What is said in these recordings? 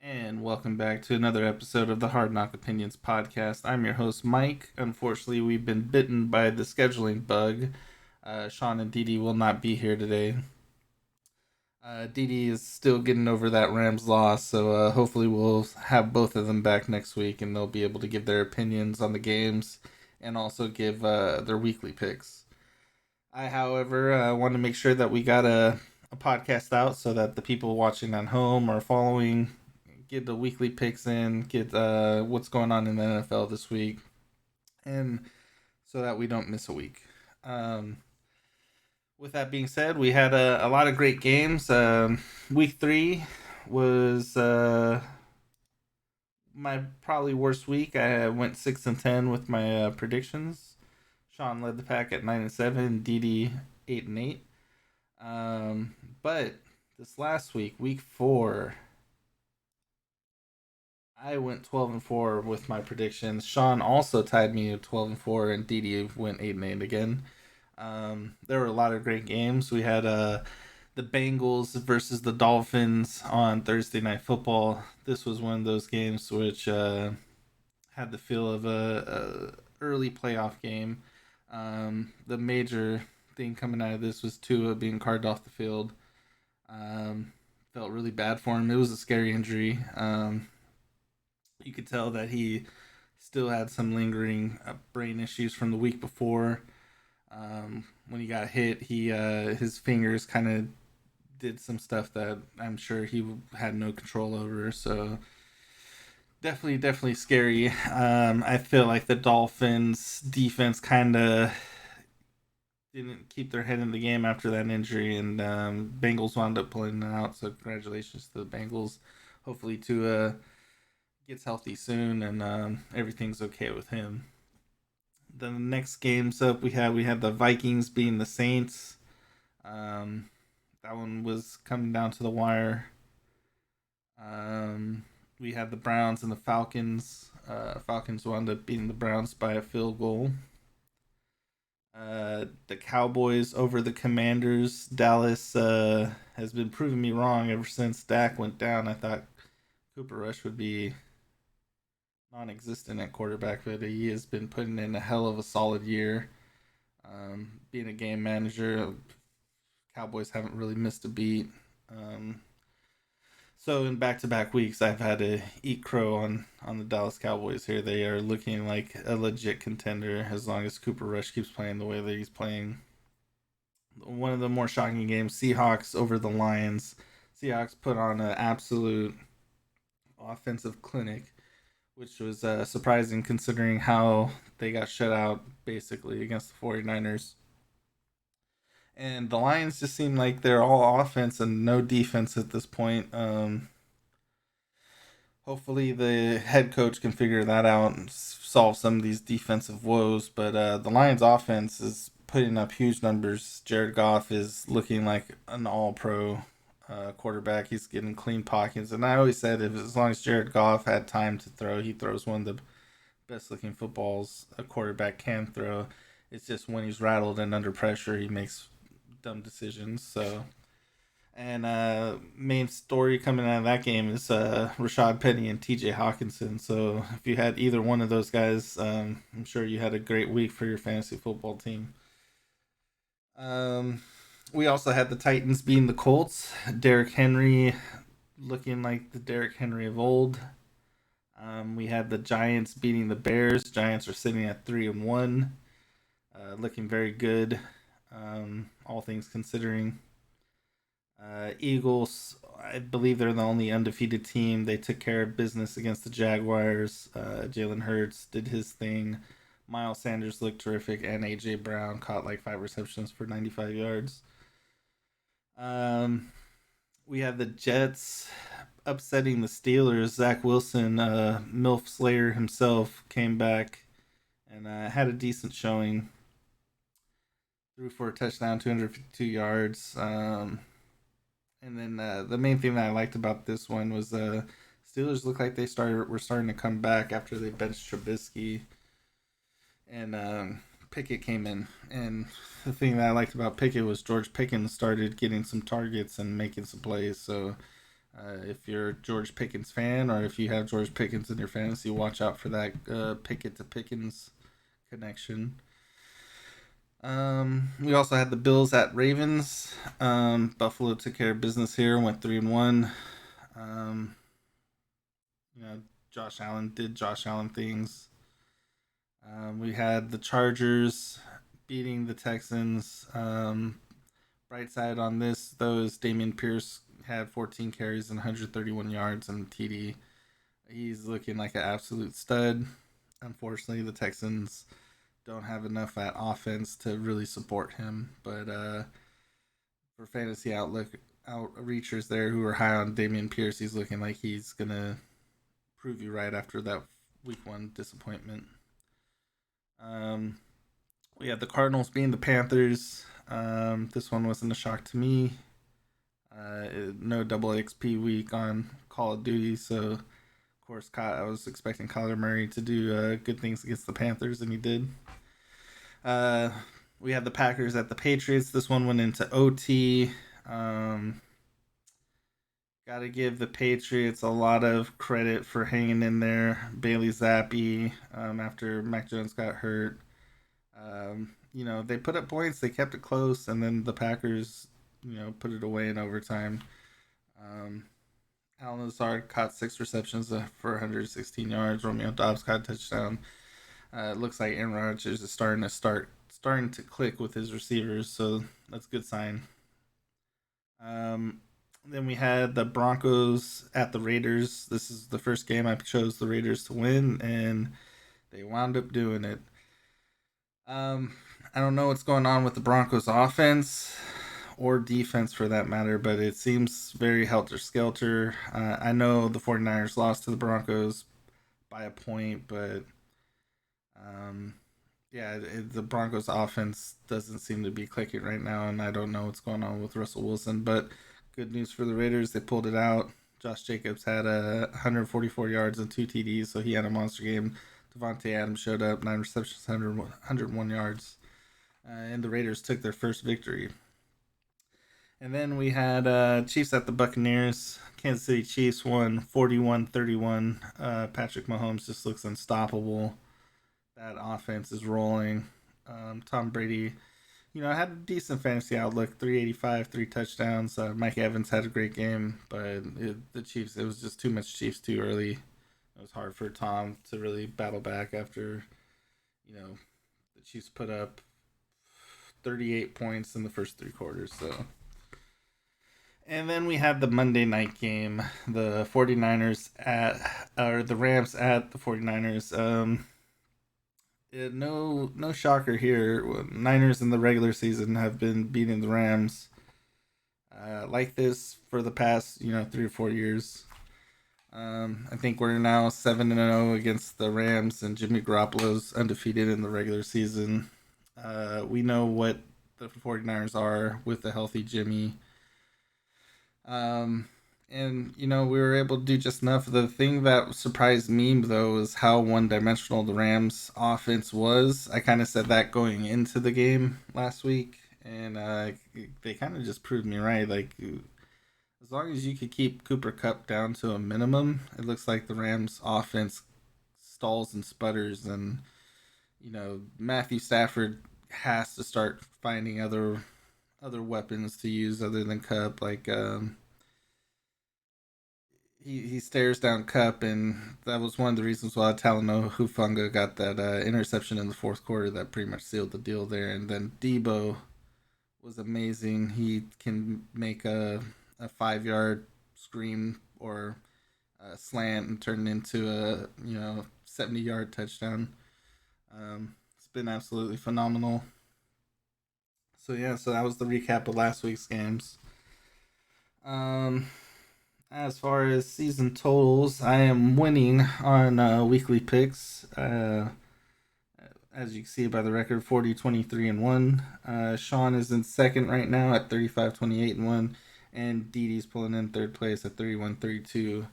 And welcome back to another episode of the Hard Knock Opinions podcast. I'm your host, Mike. Unfortunately, we've been bitten by the scheduling bug. Sean and Dee Dee will not be here today. Dee Dee is still getting over that Rams loss, so hopefully we'll have both of them back next week and they'll be able to give their opinions on the games and also give their weekly picks. I, however, want to make sure that we got a podcast out so that the people watching at home or following get the weekly picks in, get what's going on in the NFL this week, and so that we don't miss a week. With that being said, we had a lot of great games. Week 3 was my probably worst week. I went 6-10 with my predictions. Sean led the pack at 9-7, Dee 8-8. But this last week, week 4, I went 12-4 with my predictions. Sean also tied me at 12-4, and Dee Dee went 8-8 again. There were a lot of great games. We had the Bengals versus the Dolphins on Thursday Night Football. This was one of those games which had the feel of a early playoff game. The major thing coming out of this was Tua being carted off the field. Felt really bad for him. It was a scary injury. You could tell that he still had some lingering brain issues from the week before. When he got hit, he his fingers kind of did some stuff that I'm sure he had no control over. So definitely scary. I feel like the Dolphins defense kind of didn't keep their head in the game after that injury, and Bengals wound up pulling it out. So congratulations to the Bengals. Hopefully Tua gets healthy soon and everything's okay with him. The next games up we had the Vikings beating the Saints. That one was coming down to the wire. We had the Browns and the Falcons. Falcons wound up beating the Browns by a field goal. The Cowboys over the Commanders. Dallas has been proving me wrong ever since Dak went down. I thought Cooper Rush would be non-existent at quarterback, but he has been putting in a hell of a solid year. Being a game manager, Cowboys haven't really missed a beat. So in back-to-back weeks, I've had to eat crow on the Dallas Cowboys here. They are looking like a legit contender as long as Cooper Rush keeps playing the way that he's playing. One of the more shocking games, Seahawks over the Lions. Seahawks put on an absolute offensive clinic, which was surprising considering how they got shut out basically against the 49ers. And the Lions just seem like they're all offense and no defense at this point. Hopefully the head coach can figure that out and solve some of these defensive woes. But the Lions offense is putting up huge numbers. Jared Goff is looking like an all-pro quarterback. He's getting clean pockets, and I always said as long as Jared Goff had time to throw, he throws one of the best looking footballs a quarterback can throw. It's just when he's rattled and under pressure, he makes dumb decisions. So, and main story coming out of that game is Rashad Penny and T.J. Hawkinson. So if you had either one of those guys, I'm sure you had a great week for your fantasy football team. We also had the Titans beating the Colts. Derrick Henry looking like the Derrick Henry of old. We had the Giants beating the Bears. Giants are sitting at 3-1, looking very good, all things considering. Eagles, I believe they're the only undefeated team. They took care of business against the Jaguars. Jalen Hurts did his thing. Miles Sanders looked terrific, and A.J. Brown caught like 5 receptions for 95 yards. We had the Jets upsetting the Steelers. Zach Wilson, MILF Slayer himself, came back and had a decent showing. Threw for a touchdown, 252 yards. And then the main thing that I liked about this one was Steelers looked like were starting to come back after they benched Trubisky. And Pickett came in, and the thing that I liked about Pickett was George Pickens started getting some targets and making some plays. So If you're a George Pickens fan, or if you have George Pickens in your fantasy, watch out for that Pickett to Pickens connection. We also had the Bills at Ravens. Buffalo took care of business here, went 3-1. Um, you know, Josh Allen did Josh Allen things. We had the Chargers beating the Texans. Bright side on this, though, is Dameon Pierce had 14 carries and 131 yards and TD. He's looking like an absolute stud. Unfortunately, the Texans don't have enough at offense to really support him. But for fantasy outreachers there who are high on Dameon Pierce, he's looking like he's going to prove you right after that week 1 disappointment. We had the Cardinals being the Panthers. This one wasn't a shock to me. No double XP week on Call of Duty, so of course I was expecting Kyler Murray to do good things against the Panthers, and he did. We had the Packers at the Patriots. This one went into OT. Got to give the Patriots a lot of credit for hanging in there. Bailey Zappi, after Mac Jones got hurt. They put up points. They kept it close, and then the Packers, put it away in overtime. Alan Lazard caught 6 receptions for 116 yards. Romeo Doubs caught a touchdown. It looks like Aaron Rodgers is starting to click with his receivers, so that's a good sign. Then we had the Broncos at the Raiders. This is the first game I chose the Raiders to win, and they wound up doing it. I don't know what's going on with the Broncos offense or defense for that matter, but it seems very helter-skelter. I know the 49ers lost to the Broncos by a point, but the Broncos offense doesn't seem to be clicking right now, and I don't know what's going on with Russell Wilson, but good news for the Raiders. They pulled it out. Josh Jacobs had 144 yards and 2 TDs, so he had a monster game. Devontae Adams showed up, 9 receptions, 101 yards. And the Raiders took their first victory. And then we had Chiefs at the Buccaneers. Kansas City Chiefs won 41-31. Patrick Mahomes just looks unstoppable. That offense is rolling. Tom Brady, had a decent fantasy outlook, 385, 3 touchdowns. Mike Evans had a great game, but the Chiefs, it was just too much Chiefs too early. It was hard for Tom to really battle back after, the Chiefs put up 38 points in the first 3 quarters. So, and then we had the Monday night game, the 49ers the Rams at the 49ers. No shocker here. Niners in the regular season have been beating the Rams like this for the past 3 or 4 years. I think we're now 7-0 against the Rams, and Jimmy Garoppolo's undefeated in the regular season. We know what the 49ers are with a healthy Jimmy. And, we were able to do just enough. The thing that surprised me, though, is how one-dimensional the Rams' offense was. I kind of said that going into the game last week, and they kind of just proved me right. Like, as long as you could keep Cooper Kupp down to a minimum, it looks like the Rams' offense stalls and sputters, and, Matthew Stafford has to start finding other weapons to use other than Kupp, like he stares down Kupp, and that was one of the reasons why Talanoa Hufanga got that interception in the fourth quarter that pretty much sealed the deal there. And then Debo was amazing. He can make a 5-yard screen or a slant and turn it into a 70-yard touchdown. It's been absolutely phenomenal. So that was the recap of last week's games. As far as season totals, I am winning on weekly picks. As you can see by the record, 40-23-1. Sean is in second right now at 35-28-1. And Didi's pulling in third place at 31-32-1.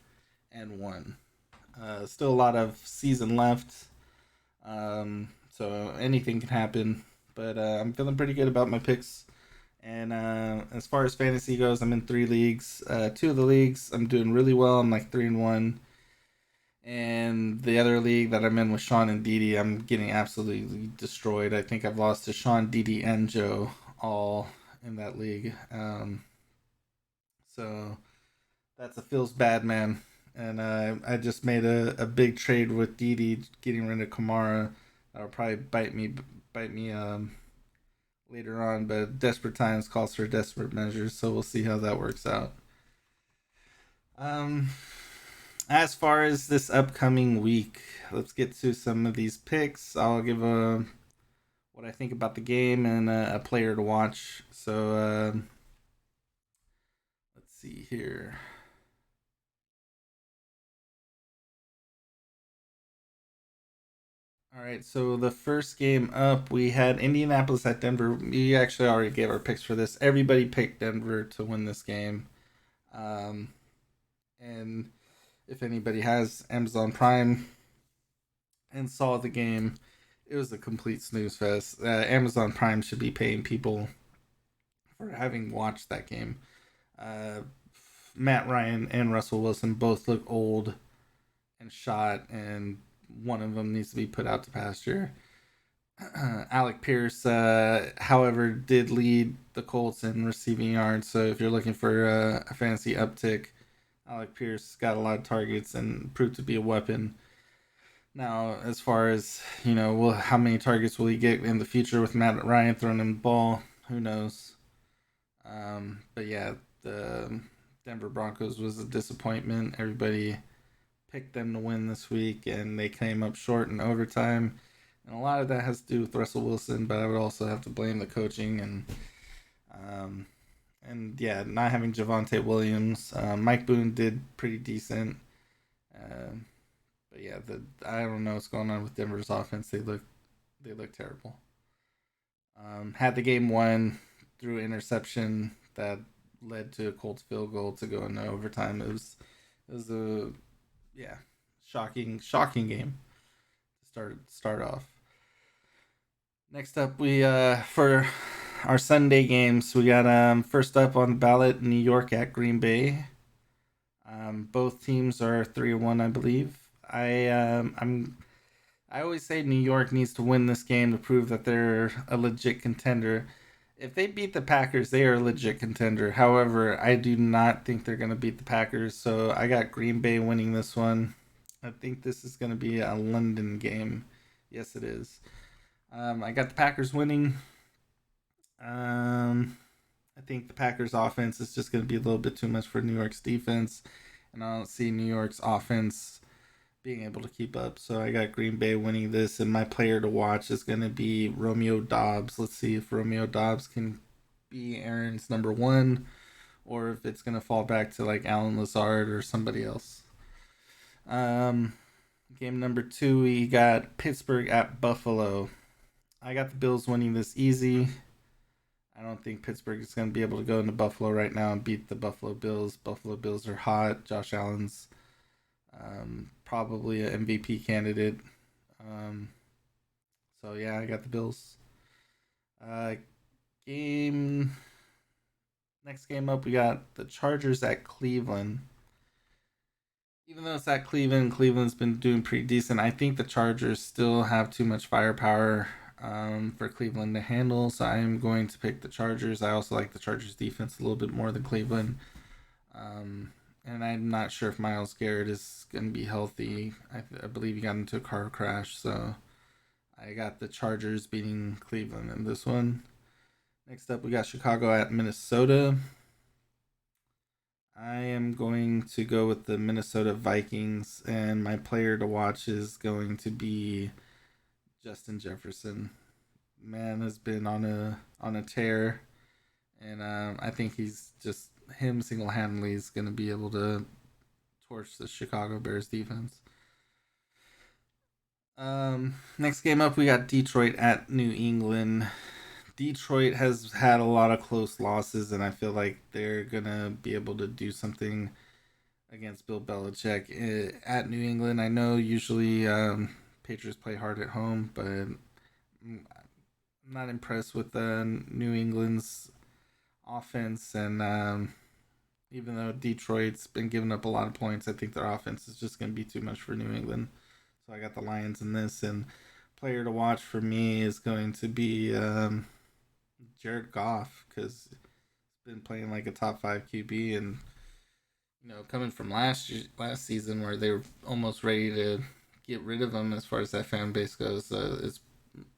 Still a lot of season left. So anything can happen. But I'm feeling pretty good about my picks. And as far as fantasy goes, I'm in 3 leagues. Two of the leagues I'm doing really well. I'm like 3-1. And the other league that I'm in with Sean and Didi, I'm getting absolutely destroyed. I think I've lost to Sean, Didi, and Joe all in that league. So that's a feels bad, man. And I just made a big trade with Didi, getting rid of Kamara. That'll probably bite me later on. But desperate times calls for desperate measures, so we'll see how that works out. Um, as far as this upcoming week, let's get to some of these picks. I'll give a what I think about the game and a player to watch. So let's see here. All right, so the first game up, we had Indianapolis at Denver. We actually already gave our picks for this. Everybody picked Denver to win this game. Um, and if anybody has Amazon Prime and saw the game, it was a complete snooze fest. Amazon Prime should be paying people for having watched that game. Uh, Matt Ryan and Russell Wilson both look old and shot, and one of them needs to be put out to pasture. Alec Pierce, however, did lead the Colts in receiving yards. So if you're looking for a fantasy uptick, Alec Pierce got a lot of targets and proved to be a weapon. Now, as far as how many targets will he get in the future with Matt Ryan throwing him the ball? Who knows? But yeah, the Denver Broncos was a disappointment. Everybody picked them to win this week, and they came up short in overtime. And a lot of that has to do with Russell Wilson, but I would also have to blame the coaching um, and yeah, not having Javonte Williams. Mike Boone did pretty decent, uh, but yeah, I don't know what's going on with Denver's offense. They look terrible. Had the game won through interception that led to a Colts field goal to go into overtime. It was a yeah shocking game to start off. Next up, we for our Sunday games, we got first up on the ballot, New York at Green Bay. Both teams are 3-1, I believe. I always say New York needs to win this game to prove that they're a legit contender. If they beat the Packers, they are a legit contender. However, I do not think they're going to beat the Packers, so I got Green Bay winning this one. I think this is going to be a London game. Yes, it is. I got the Packers winning. I think the Packers offense is just going to be a little bit too much for New York's defense, and I don't see New York's offense being able to keep up. So I got Green Bay winning this, and my player to watch is going to be Romeo Dobbs. Let's see if Romeo Dobbs can be Aaron's number one, or if it's going to fall back to like Alan Lazard or somebody else. Um, Game number 2, we got Pittsburgh at Buffalo. I got the Bills winning this easy. I don't think Pittsburgh is going to be able to go into Buffalo right now and beat the Buffalo Bills. Buffalo Bills are hot. Josh Allen's probably an MVP candidate. Um, so yeah, I got the Bills. Uh, game Next game up, we got the Chargers at Cleveland. Even though it's at Cleveland, Cleveland's been doing pretty decent. I think the Chargers still have too much firepower for Cleveland to handle, so I am going to pick the Chargers. I also like the Chargers defense a little bit more than Cleveland. And I'm not sure if Myles Garrett is going to be healthy. I believe he got into a car crash, so I got the Chargers beating Cleveland in this one. Next up, we got Chicago at Minnesota. I am going to go with the Minnesota Vikings, and my player to watch is going to be Justin Jefferson. Man has been on a tear, and I think he's just him single handedly is going to be able to torch the Chicago Bears defense. Next game up, we got Detroit at New England. Detroit has had a lot of close losses, and I feel like they're gonna be able to do something against Bill Belichick at New England. I know usually Patriots play hard at home, but I'm not impressed with New England's offense, and even though Detroit's been giving up a lot of points, I think their offense is just going to be too much for New England. So I got the Lions in this, and player to watch for me is going to be Jared Goff because he's been playing like a top five QB, and coming from last season where they were almost ready to get rid of him as far as that fan base goes, it's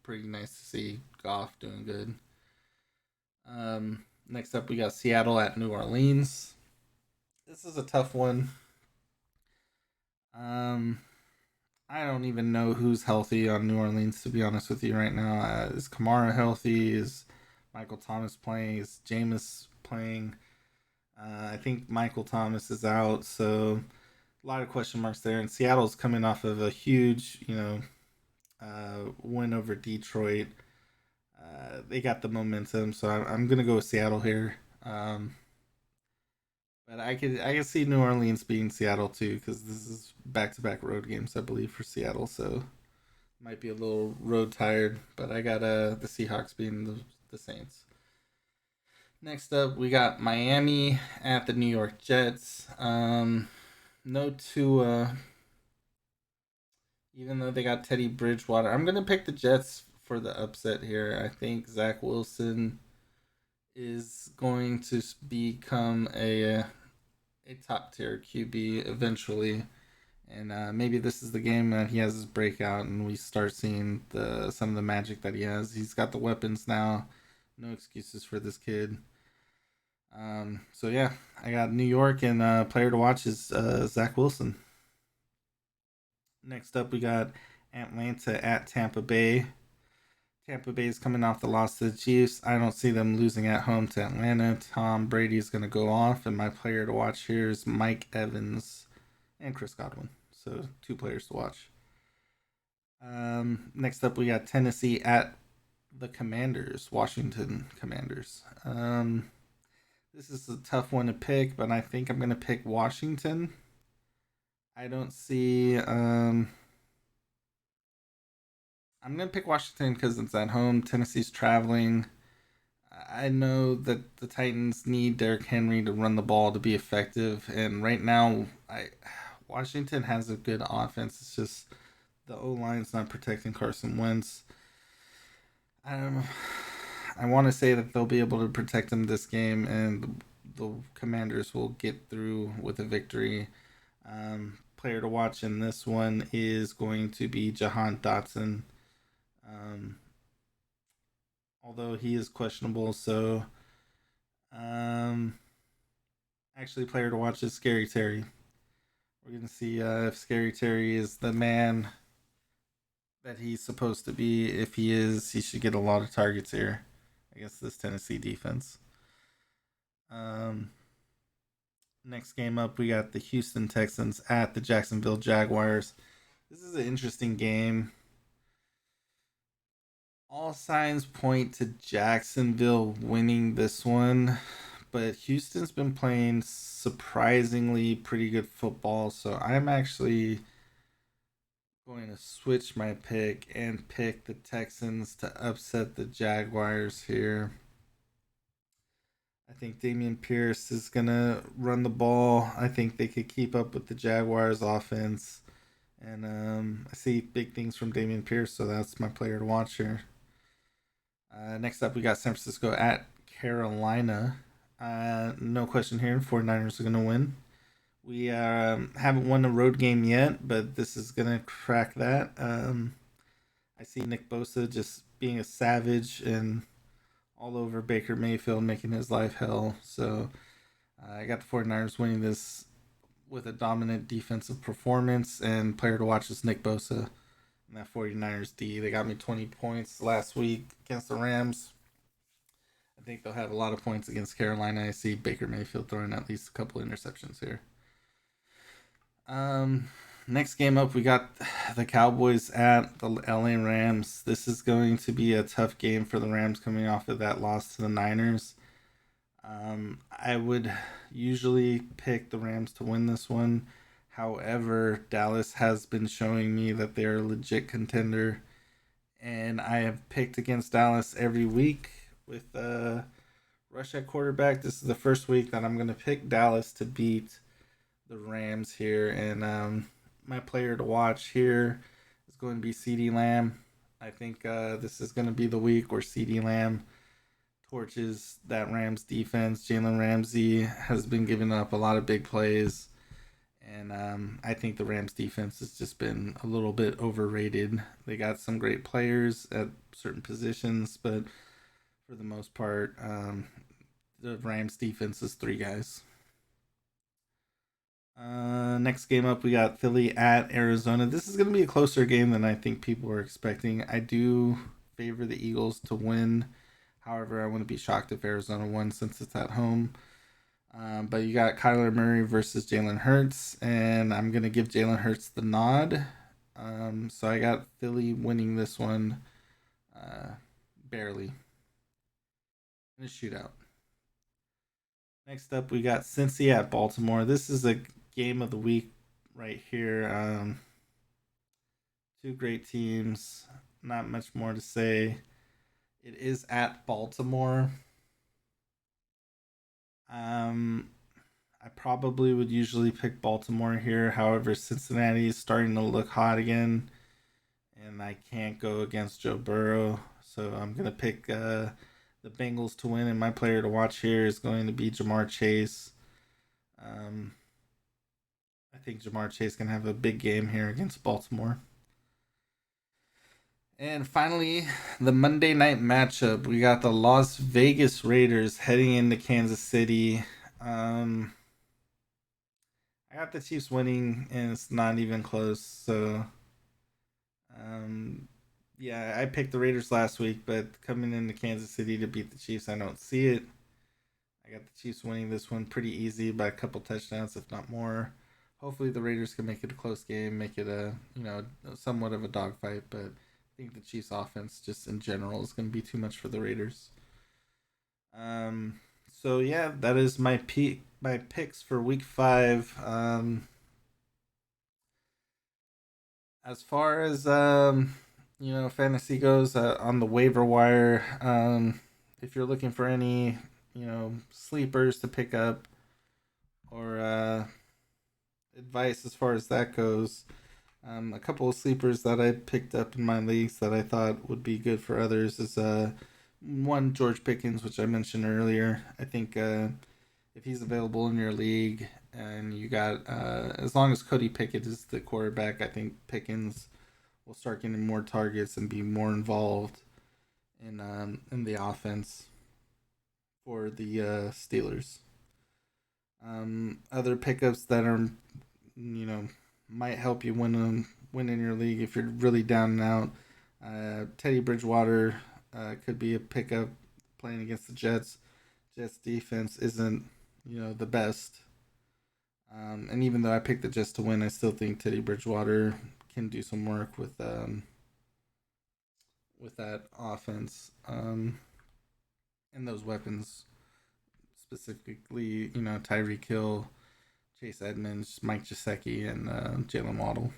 pretty nice to see Goff doing good. Next up, we got Seattle at New Orleans. This is a tough one. I don't even know who's healthy on New Orleans, to be honest with you right now. Is Kamara healthy? Is Michael Thomas playing? Is Jameis playing? I think Michael Thomas is out, so a lot of question marks there. And Seattle's coming off of a huge, win over Detroit. They got the momentum, so I'm gonna go with Seattle here. But I could see New Orleans beating Seattle too, because this is back to back road games, I believe, for Seattle. So might be a little road tired, but I got the Seahawks beating the Saints. Next up, we got Miami at the New York Jets. No Tua, even though they got Teddy Bridgewater. I'm gonna pick the Jets for the upset here. I think Zach Wilson is going to become a top tier QB eventually, and maybe this is the game that he has his breakout, and we start seeing some of the magic that he has. He's got the weapons now. No excuses for this kid. So yeah, I got New York, and player to watch is Zach Wilson. Next up, we got Atlanta at Tampa Bay. Tampa Bay is coming off the loss to the Chiefs. I don't see them losing at home to Atlanta. Tom Brady is going to go off, and my player to watch here is Mike Evans and Chris Godwin. So 2 players to watch. Next up, we got Tennessee at the Commanders, Washington Commanders. This is a tough one to pick, but I think I'm going to pick Washington. I don't see. I'm going to pick Washington because it's at home. Tennessee's traveling. I know that the Titans need Derrick Henry to run the ball to be effective, and right now, Washington has a good offense. It's just the O line's not protecting Carson Wentz. I want to say that they'll be able to protect him this game, and the Commanders will get through with a victory. Player to watch in this one is going to be Jahan Dotson. Although he is questionable, so actually, player to watch is Scary Terry. We're gonna see if Scary Terry is the man that he's supposed to be. If he is, he should get a lot of targets here against this Tennessee defense. Next game up, we got the Houston Texans at the Jacksonville Jaguars. This is an interesting game. All signs point to Jacksonville winning this one, but Houston's been playing surprisingly pretty good football, so I'm actually going to switch my pick and pick the Texans to upset the Jaguars here. I think Dameon Pierce is going to run the ball. I think they could keep up with the Jaguars offense. And I see big things from Dameon Pierce, so that's my player to watch here. Next up, we got San Francisco at Carolina. No question here. 49ers are going to win. We haven't won a road game yet, but this is going to crack that. I see Nick Bosa just being a savage and all over Baker Mayfield, making his life hell. So I got the 49ers winning this with a dominant defensive performance, and player to watch is Nick Bosa and that 49ers D. They got me 20 points last week against the Rams. I think they'll have a lot of points against Carolina. I see Baker Mayfield throwing at least a couple interceptions here. Next game up, we got the Cowboys at the LA Rams. This is going to be a tough game for the Rams coming off of that loss to the Niners. I would usually pick the Rams to win this one. However, Dallas has been showing me that they're a legit contender, and I have picked against Dallas every week with Rush at quarterback. This is the first week that I'm going to pick Dallas to beat the Rams here. And my player to watch here is going to be CeeDee Lamb. I think this is going to be the week where CeeDee Lamb torches that Rams defense. Jalen Ramsey has been giving up a lot of big plays. And I think the Rams defense has just been a little bit overrated. They got some great players at certain positions, but for the most part, the Rams defense is three guys. Next game up, we got Philly at Arizona. This is going to be a closer game than I think people are expecting. I do favor the Eagles to win. However, I wouldn't be shocked if Arizona won since it's at home. But you got Kyler Murray versus Jalen Hurts, and I'm going to give Jalen Hurts the nod. So I got Philly winning this one barely in a shootout. Next up, we got Cincy at Baltimore. This is a game of the week right here. Two great teams. Not much more to say. It is at Baltimore. I probably would usually pick Baltimore here. However, Cincinnati is starting to look hot again, and I can't go against Joe Burrow. So I'm going to pick the Bengals to win, and my player to watch here is going to be Jamar Chase. I think Jamar Chase can have a big game here against Baltimore. And finally, the Monday night matchup. We got the Las Vegas Raiders heading into Kansas City. I got the Chiefs winning, and it's not even close. So, yeah, I picked the Raiders last week, but coming into Kansas City to beat the Chiefs, I don't see it. I got the Chiefs winning this one pretty easy by a couple touchdowns, if not more. Hopefully, the Raiders can make it a close game, make it a somewhat of a dogfight, but I think the Chiefs' offense, just in general, is going to be too much for the Raiders. So yeah, that is my picks for Week 5. As far as fantasy goes, on the waiver wire, if you're looking for any sleepers to pick up or advice as far as that goes. A couple of sleepers that I picked up in my leagues that I thought would be good for others is one, George Pickens, which I mentioned earlier. I think if he's available in your league and you got, as long as Cody Pickett is the quarterback, I think Pickens will start getting more targets and be more involved in the offense for the Steelers. Other pickups that are, might help you win in your league if you're really down and out. Teddy Bridgewater could be a pickup playing against the Jets. Jets defense isn't the best, and even though I picked the Jets to win, I still think Teddy Bridgewater can do some work with that offense and those weapons, specifically Tyreek Hill, Chase Edmonds, Mike Gesicki, and Jalen Waddle.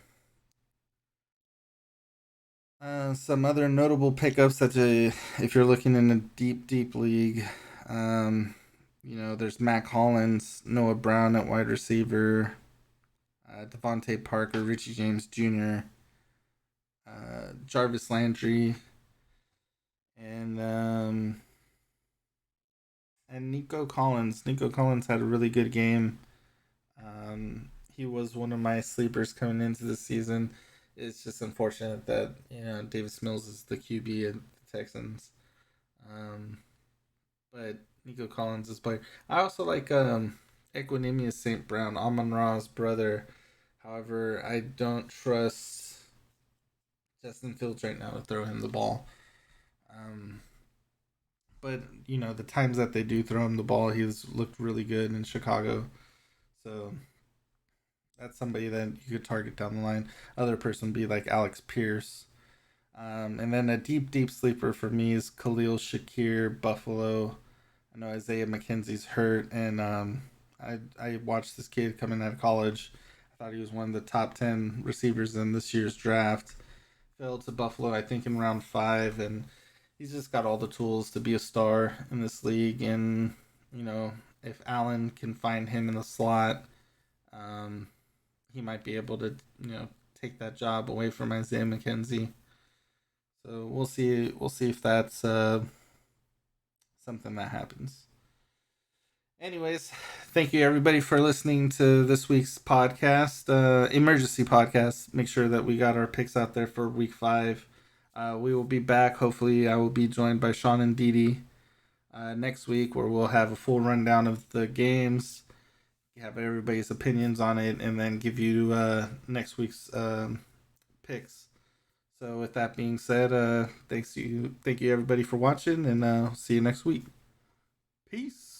Some other notable pickups, such as if you're looking in a deep league, there's Mac Hollins, Noah Brown at wide receiver, Devontae Parker, Richie James Jr., Jarvis Landry, and Nico Collins. Nico Collins had a really good game. He was one of my sleepers coming into the season. It's just unfortunate that Davis Mills is the QB at the Texans. But Nico Collins is playing. I also like Equinemius St. Brown, Amon-Ra's brother. However, I don't trust Justin Fields right now to throw him the ball. But the times that they do throw him the ball, he's looked really good in Chicago. So that's somebody that you could target down the line. Other person would be like Alex Pierce. And then a deep sleeper for me is Khalil Shakir, Buffalo. I know Isaiah McKenzie's hurt, and I watched this kid coming out of college. I thought he was one of the top 10 receivers in this year's draft. Fell to Buffalo, I think, in round 5, and he's just got all the tools to be a star in this league. And if Allen can find him in the slot, um, he might be able to take that job away from Isaiah McKenzie. So we'll see. We'll see if that's something that happens. Anyways, thank you everybody for listening to this week's podcast, emergency podcast. Make sure that we got our picks out there for week 5. We will be back. Hopefully, I will be joined by Sean and Didi next week, where we'll have a full rundown of the games, have everybody's opinions on it, and then give you next week's picks. So, with that being said, thank you everybody for watching, and see you next week. Peace.